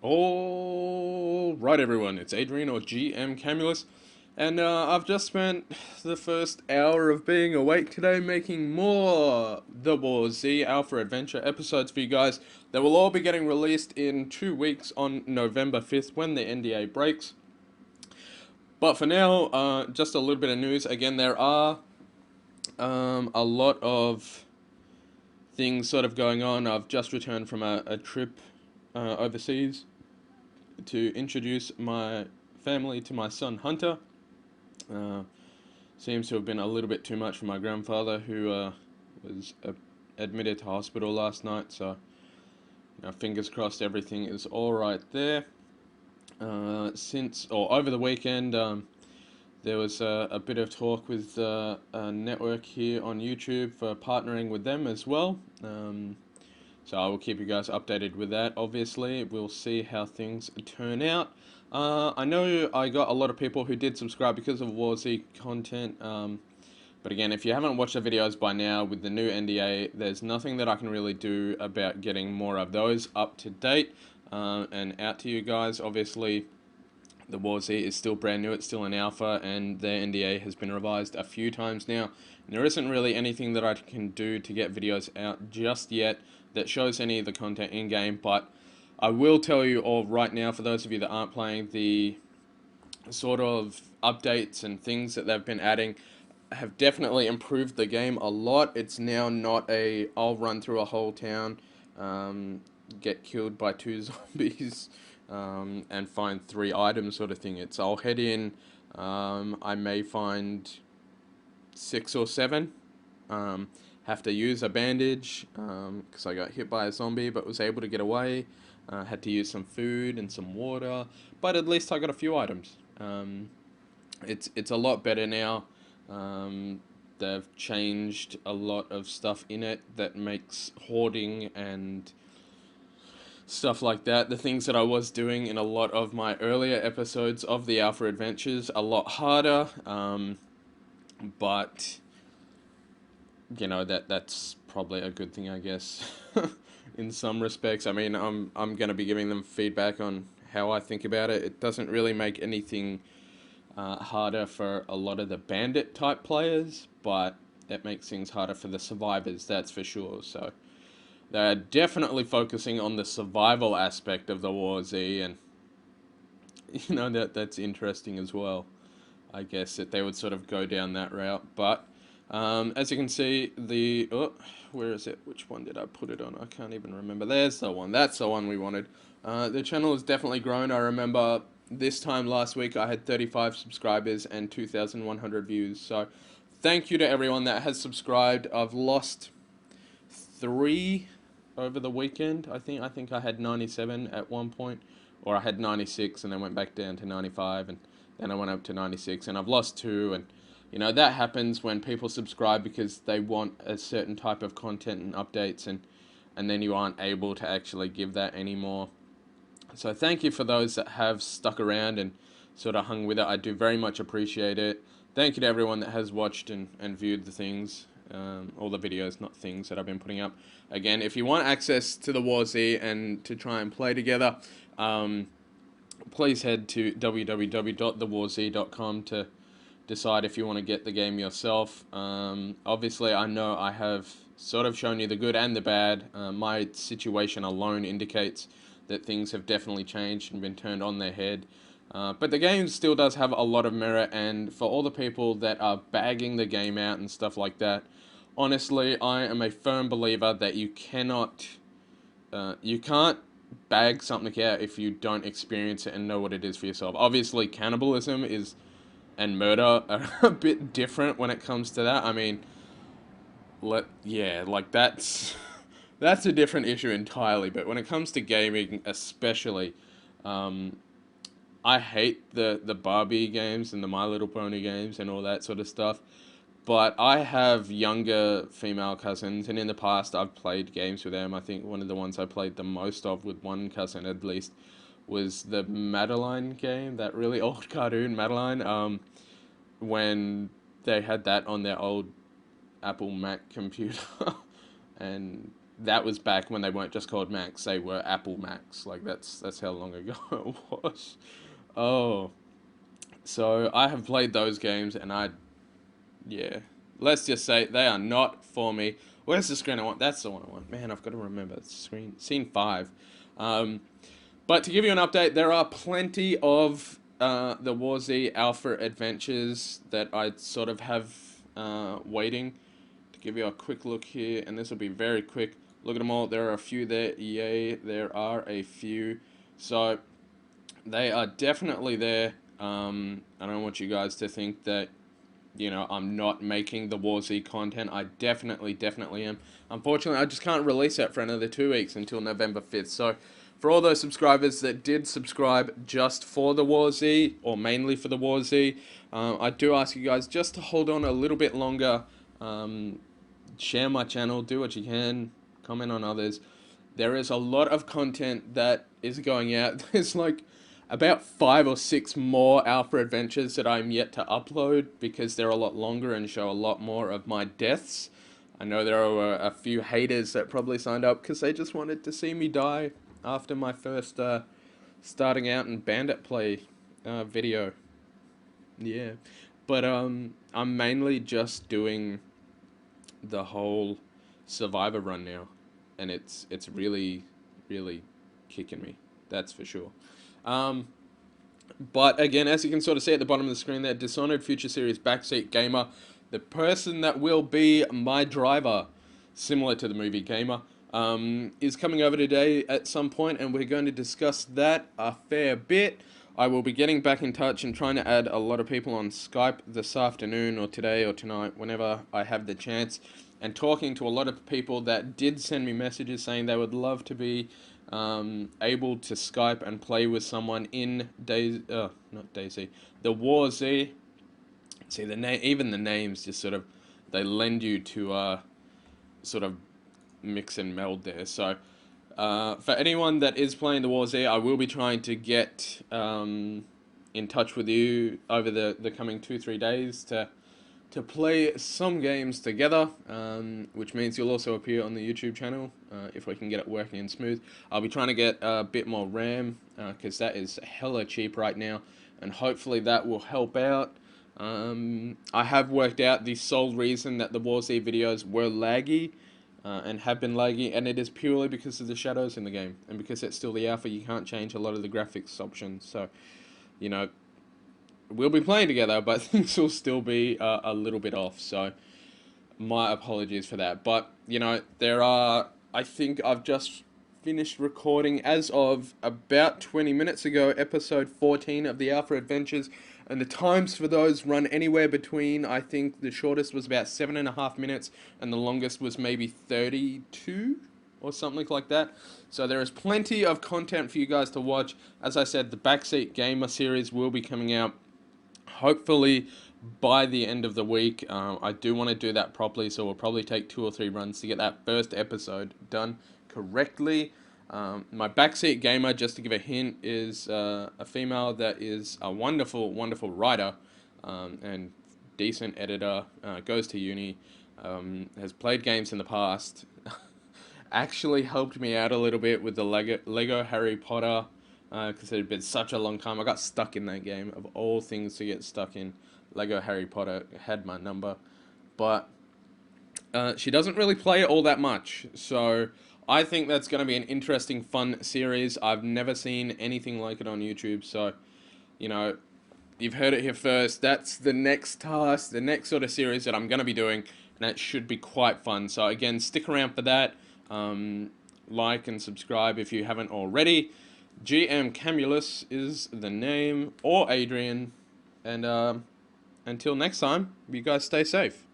All right, everyone, it's Adrian or GMCamulos, and I've just spent the first hour of being awake today making more the WarZ Alpha Adventure episodes for you guys that will all be getting released in 2 weeks on November 5th when the NDA breaks. But for now, just a little bit of news. Again, there are a lot of things sort of going on. I've just returned from a trip overseas to introduce my family to my son Hunter. Uh, Seems to have been a little bit too much for my grandfather, who was admitted to hospital last night. So, fingers crossed, everything is all right there. Since or over the weekend, there was a bit of talk with a network here on YouTube for partnering with them as well. So I will keep you guys updated with that. Obviously, we'll see how things turn out. I know I got a lot of people who did subscribe because of WarZ content. But again, if you haven't watched the videos by now with the new NDA, there's nothing that I can really do about getting more of those up to date and out to you guys. Obviously, the WarZ is still brand new, it's still in alpha, and their NDA has been revised a few times now. And there isn't really anything that I can do to get videos out just yet that shows any of the content in-game, but I will tell you all right now, for those of you that aren't playing, the sort of updates and things that they've been adding have definitely improved the game a lot. It's now not a I'll run through a whole town, get killed by two zombies, and find three items sort of thing. It's I'll head in, I may find six or seven, have to use a bandage because I got hit by a zombie but was able to get away. Had to use some food and some water, but at least I got a few items. It's a lot better now. They've changed a lot of stuff in it that makes hoarding and stuff like that, the things that I was doing in a lot of my earlier episodes of the Alpha Adventures, a lot harder. But that's probably a good thing, I guess. In some respects, I mean, I'm gonna be giving them feedback on how I think about it. It doesn't really make anything harder for a lot of the bandit type players, but it makes things harder for the survivors, that's for sure. So they're definitely focusing on the survival aspect of the WarZ, and that's interesting as well. I guess that they would sort of go down that route, but as you can see, where is it? Which one did I put it on? I can't even remember. There's the one. That's the one we wanted. The channel has definitely grown. I remember this time last week I had 35 subscribers and 2,100 views. So thank you to everyone that has subscribed. I've lost 3 over the weekend. I think I had 97 at one point, or I had 96 and then went back down to 95, and then I went up to 96, and I've lost 2. And that happens when people subscribe because they want a certain type of content and updates, and then you aren't able to actually give that anymore. So thank you for those that have stuck around and sort of hung with it. I do very much appreciate it. Thank you to everyone that has watched and viewed the things, all the videos, not things, that I've been putting up. Again, if you want access to the WarZ and to try and play together, please head to www.thewarz.com to decide if you want to get the game yourself. Obviously, I know I have sort of shown you the good and the bad. My situation alone indicates that things have definitely changed and been turned on their head. But the game still does have a lot of merit, and for all the people that are bagging the game out and stuff like that, honestly, I am a firm believer that you can't bag something out if you don't experience it and know what it is for yourself. Obviously, cannibalism and murder are a bit different when it comes to that. I mean, like that's a different issue entirely. But when it comes to gaming, especially, I hate the Barbie games and the My Little Pony games and all that sort of stuff. But I have younger female cousins, and in the past I've played games with them. I think one of the ones I played the most of with one cousin at least was the Madeline game, that really old cartoon Madeline. When they had that on their old Apple Mac computer, and that was back when they weren't just called Macs; they were Apple Macs. Like that's how long ago it was. Oh, so I have played those games, and yeah, let's just say they are not for me. Where's the screen I want? That's the one I want. Man, I've got to remember. It's scene 5. Um, but to give you an update, there are plenty of the WarZ Alpha adventures that I sort of have waiting. To give you a quick look here, and this will be very quick. Look at them all. There are a few there. Yay, there are a few. So they are definitely there. I don't want you guys to think that, I'm not making the WarZ content. I definitely am. Unfortunately, I just can't release that for another 2 weeks until November 5th. So, for all those subscribers that did subscribe just for the WarZ, or mainly for the WarZ, I do ask you guys just to hold on a little bit longer. Share my channel, do what you can, comment on others. There is a lot of content that is going out. There's like about 5 or 6 more alpha adventures that I'm yet to upload because they're a lot longer and show a lot more of my deaths. I know there are a few haters that probably signed up because they just wanted to see me die after my first starting out in bandit play video. Yeah, but I'm mainly just doing the whole survivor run now, and it's really kicking me, that's for sure. But again, as you can sort of see at the bottom of the screen there, Dishonored Future Series Backseat Gamer, the person that will be my driver, similar to the movie Gamer, is coming over today at some point, and we're going to discuss that a fair bit. I will be getting back in touch and trying to add a lot of people on Skype this afternoon or today or tonight, whenever I have the chance, and talking to a lot of people that did send me messages saying they would love to be able to Skype and play with someone in not Daisy, the WarZ. See, even the names just sort of, they lend you to sort of mix and meld there. So for anyone that is playing the WarZ, I will be trying to get in touch with you over the coming 2-3 days to play some games together, which means you'll also appear on the YouTube channel if we can get it working and smooth. I'll be trying to get a bit more RAM because that is hella cheap right now, and hopefully that will help out. I have worked out the sole reason that the WarZ videos were laggy and have been laggy, and it is purely because of the shadows in the game, and because it's still the alpha, you can't change a lot of the graphics options. So, we'll be playing together, but things will still be a little bit off, so my apologies for that. But, I think I've just finished recording, as of about 20 minutes ago, episode 14 of the Alpha Adventures, and the times for those run anywhere between, I think the shortest was about 7.5 minutes, and the longest was maybe 32, or something like that. So there is plenty of content for you guys to watch. As I said, the Backseat Gamer series will be coming out hopefully by the end of the week. I do want to do that properly, so we'll probably take 2 or 3 runs to get that first episode done correctly. My backseat gamer, just to give a hint, is a female that is a wonderful writer and decent editor, goes to uni, has played games in the past, actually helped me out a little bit with the Lego Harry Potter, because it had been such a long time. I got stuck in that game, of all things to get stuck in. Lego Harry Potter had my number, but she doesn't really play it all that much, so I think that's going to be an interesting, fun series. I've never seen anything like it on YouTube, so, you've heard it here first. That's the next task, the next sort of series that I'm going to be doing, and that should be quite fun. So again, stick around for that. Like and subscribe if you haven't already. GMCamulos is the name, or Adrian, and until next time, you guys stay safe.